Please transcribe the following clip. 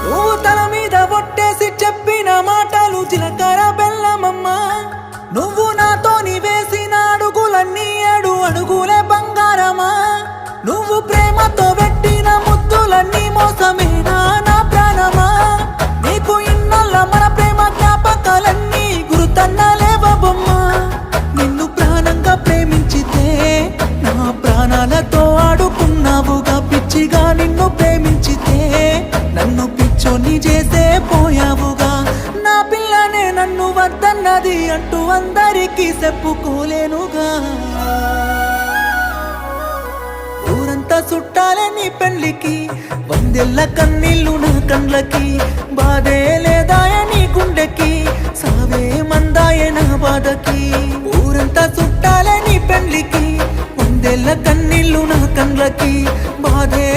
నువ్వు తల మీద ఒట్టేసి చెప్పిన మాటలు జీలకర్ర బెల్లమమ్మా. నువ్వు నాతోని వేసిన అడుగులన్నీ 7 అడుగులే బంగారమా. నువ్వు ప్రేమతో పెట్టిన ముద్దులన్నీ మోసమేనా నా ప్రాణమా. నీకు ఇన్నల్ల మన ప్రేమ జ్ఞాపకాలన్నీ గుర్తన్నలేవమ్మా. నిన్ను ప్రాణంగా ప్రేమించితే నా ప్రాణాలతో ఆడుకున్నావుగా. పిచ్చిగా నిన్ను ప్రేమించితే నన్ను పిచ్చోని చేసే పోయావుగా. నా పిల్లనే నన్ను వద్దన్నది అంటూ అందరికీ చెప్పుకోలేనుగా. ఊరంతా చుట్టాలే నీ పెళ్లికి, 100 ఏళ్ల కన్నీళ్ళు నా కండ్లకి. బాధే లేదాయ నీ గుండెకి, సావే మందాయ నా బాధకి. ఊరంతా చుట్టాలే నీ పెళ్లికి, 100 ఏళ్ల కన్నీళ్ళు నా కండ్లకి. బాధే